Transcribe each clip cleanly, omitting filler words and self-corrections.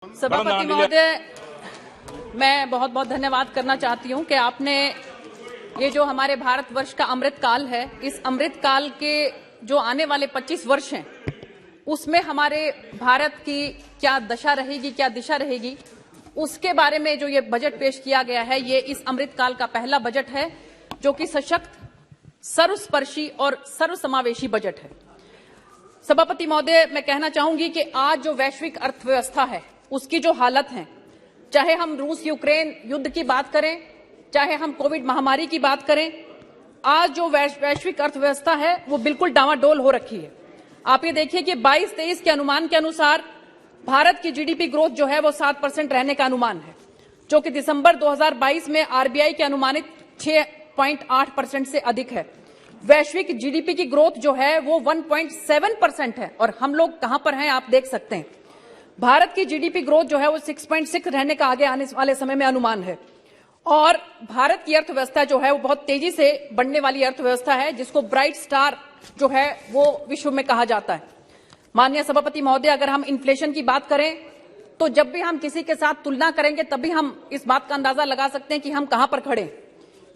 सभापति महोदय, मैं बहुत बहुत धन्यवाद करना चाहती हूं कि आपने ये जो हमारे भारतवर्ष का अमृत काल है, इस अमृत काल के जो आने वाले 25 वर्ष हैं उसमें हमारे भारत की क्या दशा रहेगी, क्या दिशा रहेगी, उसके बारे में जो ये बजट पेश किया गया है, ये इस अमृत काल का पहला बजट है जो कि सशक्त, सर्वस्पर्शी और सर्वसमावेशी बजट है। सभापति महोदय, मैं कहना चाहूंगी कि आज जो वैश्विक अर्थव्यवस्था है उसकी जो हालत है, चाहे हम रूस यूक्रेन युद्ध की बात करें, चाहे हम कोविड महामारी की बात करें, आज जो वैश्विक अर्थव्यवस्था है वो बिल्कुल डावाडोल हो रखी है। आप ये देखिए कि 22-23 के अनुमान के अनुसार भारत की जीडीपी ग्रोथ जो है वो 7% रहने का अनुमान है, जो कि दिसंबर 2022 में आरबीआई के अनुमानित 6.8% से अधिक है। वैश्विक जीडीपी की ग्रोथ जो है वो 1.7% है और हम लोग कहां पर हैं आप देख सकते हैं। भारत की जीडीपी ग्रोथ जो है वो 6.6 रहने का आगे आने वाले समय में अनुमान है और भारत की अर्थव्यवस्था जो है वो बहुत तेजी से बढ़ने वाली अर्थव्यवस्था है, जिसको ब्राइट स्टार जो है वो विश्व में कहा जाता है। माननीय सभापति महोदय, अगर हम इन्फ्लेशन की बात करें तो जब भी हम किसी के साथ तुलना करेंगे तभी हम इस बात का अंदाजा लगा सकते हैं कि हम कहां पर खड़े,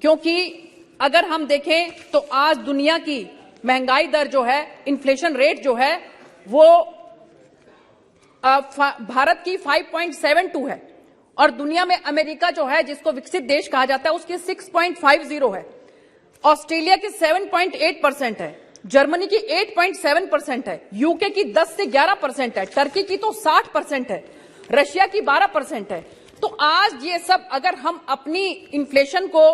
क्योंकि अगर हम देखें तो आज दुनिया की महंगाई दर जो है, इन्फ्लेशन रेट जो है वो भारत की 5.72 है और दुनिया में अमेरिका जो है, जिसको विकसित देश कहा जाता है, उसकी 6.50 है। ऑस्ट्रेलिया की 7.8% है, जर्मनी की 8.7% है, यूके की 10 से 11% है, टर्की की तो 60% है, रशिया की 12% है। तो आज ये सब अगर हम अपनी इन्फ्लेशन को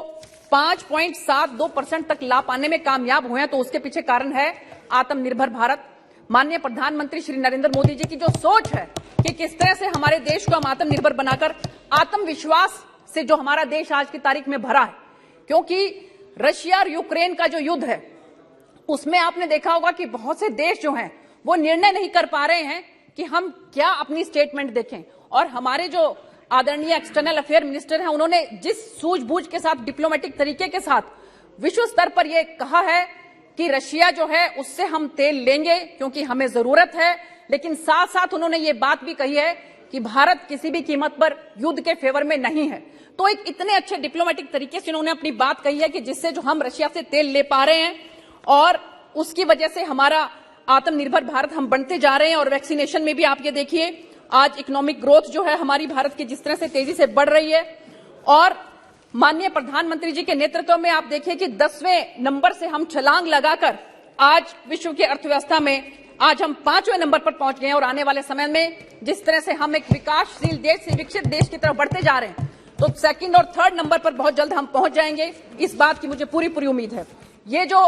5.72% तक ला पाने में कामयाब हुए हैं तो उसके पीछे कारण है आत्मनिर्भर भारत। माननीय प्रधानमंत्री श्री नरेंद्र मोदी जी की जो सोच है कि किस तरह से हमारे देश को हम आत्मनिर्भर बनाकर आत्मविश्वास से जो हमारा देश आज की तारीख में भरा है, क्योंकि रशिया और यूक्रेन का जो युद्ध है उसमें आपने देखा होगा कि बहुत से देश जो हैं वो निर्णय नहीं कर पा रहे हैं कि हम क्या अपनी स्टेटमेंट देखें। और हमारे जो आदरणीय एक्सटर्नल अफेयर मिनिस्टर हैं, उन्होंने जिस सूझबूझ के साथ, डिप्लोमेटिक तरीके के साथ विश्व स्तर पर यह कहा है कि रशिया जो है उससे हम तेल लेंगे क्योंकि हमें जरूरत है, लेकिन साथ साथ उन्होंने ये बात भी कही है कि भारत किसी भी कीमत पर युद्ध के फेवर में नहीं है। तो एक इतने अच्छे डिप्लोमेटिक तरीके से उन्होंने अपनी बात कही है कि जिससे जो हम रशिया से तेल ले पा रहे हैं और उसकी वजह से हमारा आत्मनिर्भर भारत हम बनते जा रहे हैं। और वैक्सीनेशन में भी आप ये देखिए, आज इकोनॉमिक ग्रोथ जो है हमारी भारत की जिस तरह से तेजी से बढ़ रही है और माननीय प्रधानमंत्री जी के नेतृत्व में आप देखिए कि 10वें नंबर से हम छलांग लगाकर आज विश्व की अर्थव्यवस्था में आज हम 5वें नंबर पर पहुंच गए हैं। और आने वाले समय में जिस तरह से हम एक विकासशील देश से विकसित देश की तरफ बढ़ते जा रहे हैं तो सेकंड और थर्ड नंबर पर बहुत जल्द हम पहुंच जाएंगे, इस बात की मुझे पूरी उम्मीद है। ये जो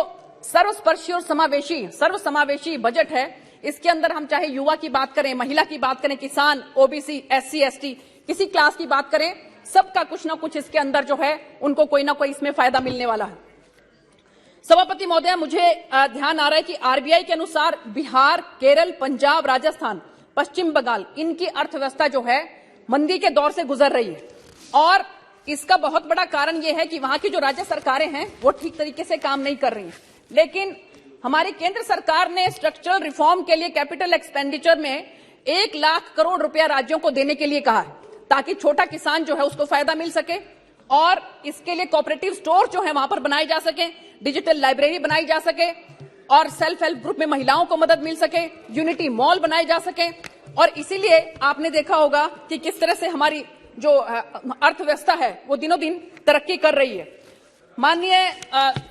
सर्वस्पर्शी और सर्वसमावेशी बजट है, इसके अंदर हम चाहे युवा की बात करें, महिला की बात करें, किसान, ओबीसी, एससी, एसटी, किसी क्लास की बात करें, सबका कुछ ना कुछ इसके अंदर जो है उनको कोई ना कोई इसमें फायदा मिलने वाला है। सभापति महोदय, मुझे ध्यान आ रहा है कि आरबीआई के अनुसार बिहार, केरल, पंजाब, राजस्थान, पश्चिम बंगाल, इनकी अर्थव्यवस्था जो है मंदी के दौर से गुजर रही है और इसका बहुत बड़ा कारण यह है कि वहां की जो राज्य सरकारें हैं वो ठीक तरीके से काम नहीं कर रही हैं। लेकिन हमारी केंद्र सरकार ने स्ट्रक्चरल रिफॉर्म के लिए कैपिटल एक्सपेंडिचर में 1 लाख करोड़ रुपया राज्यों को देने के लिए कहा है, ताकि छोटा किसान जो है उसको फायदा मिल सके और इसके लिए कोऑपरेटिव स्टोर जो है वहां पर बनाए जा सके, डिजिटल लाइब्रेरी बनाई जा सके और सेल्फ हेल्प ग्रुप में महिलाओं को मदद मिल सके, यूनिटी मॉल बनाए जा सके। और इसीलिए आपने देखा होगा कि किस तरह से हमारी जो अर्थव्यवस्था है वो दिनों दिन तरक्की कर रही है। माननीय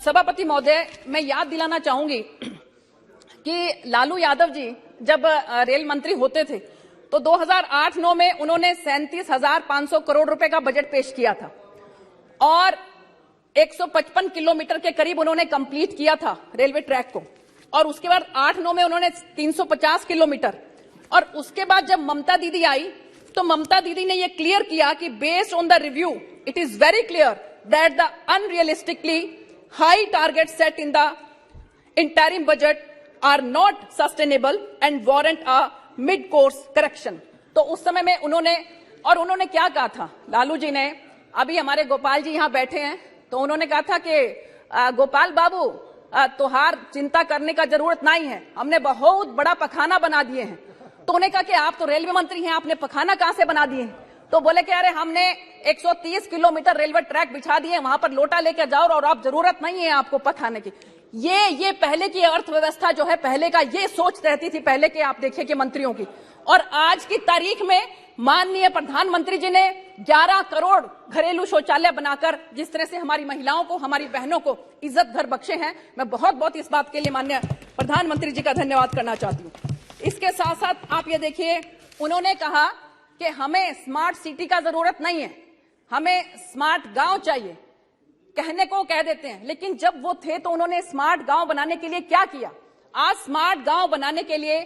सभापति महोदय, मैं याद दिलाना चाहूंगी कि लालू यादव जी जब रेल मंत्री होते थे तो 2008-9 में उन्होंने 37,500 करोड़ रुपए का बजट पेश किया था और 155 किलोमीटर के करीब उन्होंने कंप्लीट किया था रेलवे ट्रैक को। और उसके बाद 8-9 में उन्होंने 350 किलोमीटर। और उसके बाद जब ममता दीदी आई तो ममता दीदी ने यह क्लियर किया कि based on the review it is very clear that the unrealistically high target set in the interim budget are not sustainable and warrant a mid course correction. तो उस समय में उन्होंने क्या कहा था, लालू जी ने, अभी हमारे गोपाल जी यहां बैठे हैं, तो उन्होंने कहा था कि गोपाल बाबू तोहार चिंता करने का जरूरत नहीं है, हमने बहुत बड़ा पखाना बना दिए हैं। तो उन्होंने कहा कि आप तो रेलवे मंत्री हैं, आपने पखाना कहां से बना दिए? तो बोले कि अरे हमने 130 किलोमीटर रेलवे ट्रैक बिछा दिए, वहां पर लोटा लेकर जाओ और आप जरूरत नहीं है आपको पखाने की। ये पहले की अर्थव्यवस्था जो है, पहले का ये सोच रहती थी पहले के, आप देखिए कि मंत्रियों की। और आज की तारीख में माननीय प्रधानमंत्री जी ने 11 करोड़ घरेलू शौचालय बनाकर जिस तरह से हमारी महिलाओं को, हमारी बहनों को इज्जत घर बख्शे हैं, मैं बहुत बहुत इस बात के लिए माननीय प्रधानमंत्री जी का धन्यवाद करना चाहती हूं। इसके साथ साथ आप ये देखिए, उन्होंने कहा कि हमें स्मार्ट सिटी का जरूरत नहीं है, हमें स्मार्ट गांव चाहिए। कहने को कह देते हैं, लेकिन जब वो थे तो उन्होंने स्मार्ट गांव बनाने के लिए क्या किया? आज स्मार्ट गांव बनाने के लिए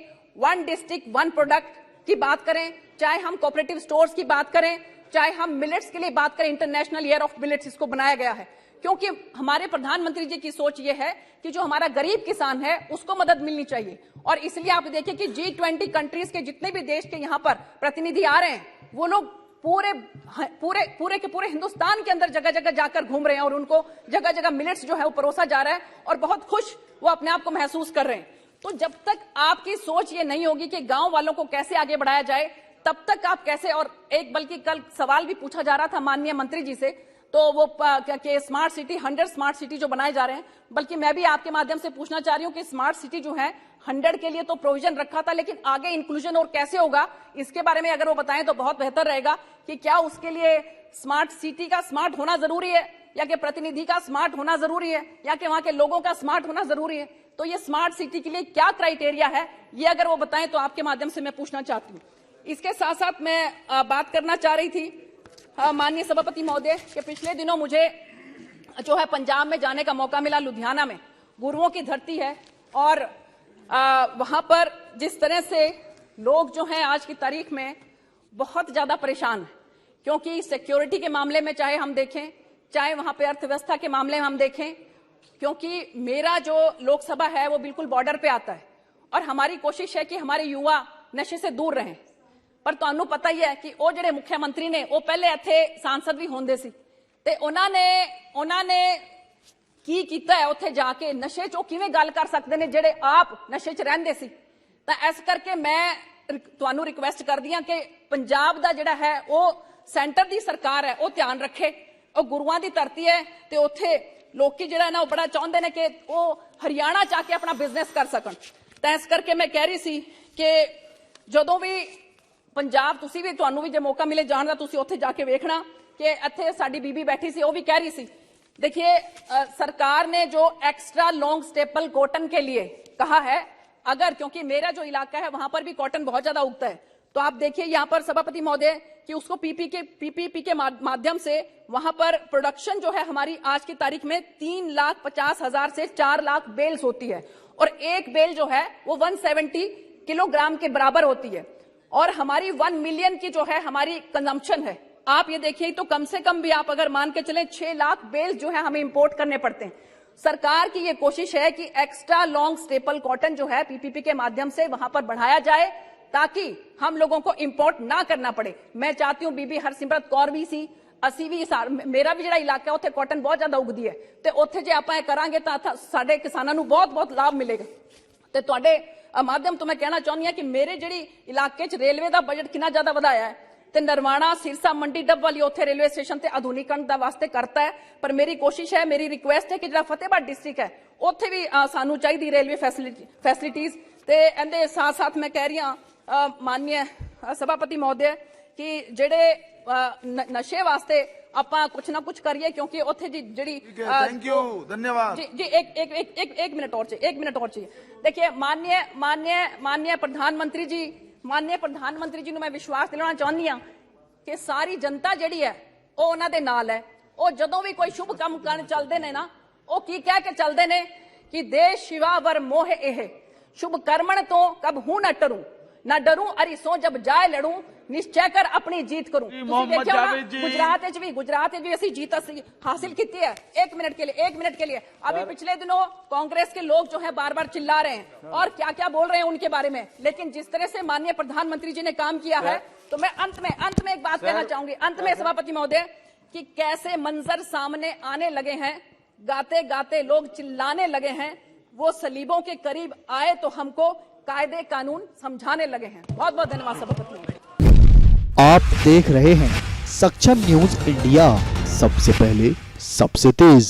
1 डिस्ट्रिक्ट 1 प्रोडक्ट की बात करें, चाहे हम कोऑपरेटिव स्टोर्स की बात करें, चाहे हम मिलेट्स के लिए बात करें, इंटरनेशनल ईयर ऑफ मिलेट्स इसको बनाया गया है, क्योंकि हमारे प्रधानमंत्री जी की सोच ये है कि जो हमारा गरीब किसान है उसको मदद मिलनी चाहिए। और इसलिए आप देखिए कि G20 कंट्रीज के जितने भी देश के यहाँ पर प्रतिनिधि आ रहे हैं, वो लोग पूरे के पूरे हिंदुस्तान के अंदर जगह जगह जाकर घूम रहे हैं और उनको जगह जगह मिलेट्स जो है वो परोसा जा रहा है और बहुत खुश वो अपने आप को महसूस कर रहे हैं। तो जब तक आपकी सोच ये नहीं होगी कि गांव वालों को कैसे आगे बढ़ाया जाए, तब तक आप कैसे, और एक बल्कि कल सवाल भी पूछा जा रहा था माननीय मंत्री जी से, तो वो स्मार्ट सिटी 100 स्मार्ट सिटी जो बनाए जा रहे हैं, बल्कि मैं भी आपके माध्यम से पूछना चाह रही हूं कि स्मार्ट सिटी जो है 100 के लिए तो प्रोविजन रखा था, लेकिन आगे इंक्लूजन और कैसे होगा इसके बारे में अगर वो बताएं तो बहुत बेहतर रहेगा कि क्या उसके लिए स्मार्ट सिटी का स्मार्ट होना जरूरी है, या कि प्रतिनिधि का स्मार्ट होना जरूरी है, या कि वहां के लोगों का स्मार्ट होना जरूरी है। तो ये स्मार्ट सिटी के लिए क्या क्राइटेरिया है, ये अगर वो बताएं तो आपके माध्यम से मैं पूछना चाहती हूँ। इसके साथ साथ मैं बात करना चाह रही थी माननीय सभापति महोदय के, पिछले दिनों मुझे जो है पंजाब में जाने का मौका मिला, लुधियाना में गुरुओं की धरती है, और वहां पर जिस तरह से लोग जो हैं आज की तारीख में बहुत ज्यादा परेशान हैं, क्योंकि सिक्योरिटी के मामले में चाहे हम देखें, चाहे वहां पे अर्थव्यवस्था के मामले में हम देखें, क्योंकि मेरा जो लोकसभा है वो बिल्कुल बॉर्डर पे आता है और हमारी कोशिश है कि हमारे युवा नशे से दूर रहें। पर ਤੁਹਾਨੂੰ पता ही है कि वो ਜਿਹੜੇ मुख्यमंत्री ने वो पहले ਇੱਥੇ सांसद भी होंदे सी, ਤੇ ਉਹਨਾਂ ਨੇ ਕੀ ਕੀਤਾ ਹੈ ਉੱਥੇ ਜਾ ਕੇ, ਨਸ਼ੇ ਚੋਂ ਕਿਵੇਂ ਗੱਲ ਕਰ ਸਕਦੇ ਨੇ ਜਿਹੜੇ ਆਪ ਨਸ਼ੇ 'ਚ ਰਹਿੰਦੇ ਸੀ। ਤਾਂ ਇਸ ਕਰਕੇ ਮੈਂ ਤੁਹਾਨੂੰ ਰਿਕੁਐਸਟ ਕਰਦੀ ਹਾਂ ਕਿ ਪੰਜਾਬ ਦਾ ਜਿਹੜਾ ਹੈ ਉਹ ਸੈਂਟਰ ਦੀ ਸਰਕਾਰ ਹੈ ਉਹ ਧਿਆਨ ਰੱਖੇ। ਉਹ ਗੁਰੂਆਂ ਦੀ ਧਰਤੀ ਹੈ ਤੇ ਉੱਥੇ ਲੋਕੀ ਜਿਹੜਾ ਨਾ ਉਹ ਬੜਾ ਚਾਹੁੰਦੇ ਨੇ ਕਿ ਉਹ ਹਰਿਆਣਾ ਜਾ ਕੇ ਆਪਣਾ ਬਿਜ਼ਨਸ ਕਰ ਸਕਣ। ਤਾਂ ਇਸ ਕਰਕੇ ਮੈਂ ਕਹਿ ਰਹੀ ਸੀ ਕਿ ਜਦੋਂ ਵੀ पंजाब तुसी भी, तुहानू भी जो मौका मिले जान का, तुसी उत्थे जाके वेखना कि इत्थे साडी बीबी बैठी सी, वो भी कह रही सी। देखिए सरकार ने जो एक्स्ट्रा लॉन्ग स्टेपल कॉटन के लिए कहा है, अगर, क्योंकि मेरा जो इलाका है वहां पर भी कॉटन बहुत ज्यादा उगता है, तो आप देखिए यहाँ पर सभापति महोदय कि उसको पीपीपी के माध्यम से वहां पर प्रोडक्शन जो है हमारी आज की तारीख में 3,50,000 से 4 लाख बेल्स होती है, और एक बेल जो है वो 170 किलोग्राम के बराबर होती है, और हमारी 1 मिलियन की जो है हमारी कंजम्पशन है। आप ये देखिए, तो कम से कम भी आप अगर मान के चलें 6 लाख बेल्स जो है हमें इंपोर्ट करने पड़ते हैं। सरकार की ये कोशिश है कि एक्स्ट्रा लॉन्ग स्टेपल कॉटन जो है पीपीपी के माध्यम से वहां पर बढ़ाया जाए, ताकि हम लोगों को इंपोर्ट ना करना पड़े। मैं चाहती हूं बीबी हरसिमरत कौर भी सी, ਅਸੀਂ भी, मेरा भी ਜਿਹੜਾ इलाका ਉੱਥੇ कॉटन बहुत ज्यादा उगदी है, ਤੇ ਉੱਥੇ ਜੇ ਆਪਾਂ ਇਹ ਕਰਾਂਗੇ ਤਾਂ ਸਾਡੇ ਕਿਸਾਨਾਂ ਨੂੰ ਬਹੁਤ ਲਾਭ ਮਿਲੇਗਾ। ਤੇ ਤੁਹਾਡੇ माध्यम तो मैं कहना चाहती हूं कि मेरे जी इलाके च रेलवे का बजट कितना ज्यादा बढ़ाया है, तो नरवाणा सिरसा मंडी डब वाली उत्थे रेलवे स्टेशन से आधुनिकरण का वास्ते करता है। पर मेरी कोशिश है, मेरी रिक्वेस्ट है कि जो फतेहाबाद डिस्ट्रिक्ट है उत्थे भी सानू चाहिए रेलवे फैसिलिटीज। ते इहदे साथ साथ मैं कह रही हूं माननीय सभापति महोदय कि जेडे नशे वास्ते ਆਪਾਂ कुछ ना कुछ करिए, क्योंकि उत्थे जी थैंक यू, धन्यवाद जी। एक मिनट और चाहिए। देखिए माननीय प्रधानमंत्री जी मैं विश्वास दिलाना चाहती हूं कि सारी जनता जिहड़ी है वो उन्हां दे नाल है। वो जदों भी कोई शुभ काम करन चलदे ने ना, वो की कह के चलदे ने कि देश शिवा वर मोह एह, शुभ कर्मण तो कब हूं न टरूं, ना डरूं अरिसों जब जाए लड़ूं, निश्चय कर अपनी जीत करूं। गुजरात भी ऐसी जीत हासिल की है। एक मिनट के लिए अभी पिछले दिनों कांग्रेस के लोग जो है बार बार चिल्ला रहे हैं और क्या क्या बोल रहे हैं उनके बारे में, लेकिन जिस तरह से माननीय प्रधानमंत्री जी ने काम किया है, तो मैं अंत में एक बात कहना चाहूंगी, अंत में सभापति महोदय, कि कैसे मंजर सामने आने लगे हैं, गाते गाते लोग चिल्लाने लगे हैं, वो सलीबों के करीब आए तो हमको कायदे कानून समझाने लगे हैं। बहुत बहुत धन्यवाद सभापति महोदय। आप देख रहे हैं सक्षम न्यूज इंडिया, सबसे पहले सबसे तेज।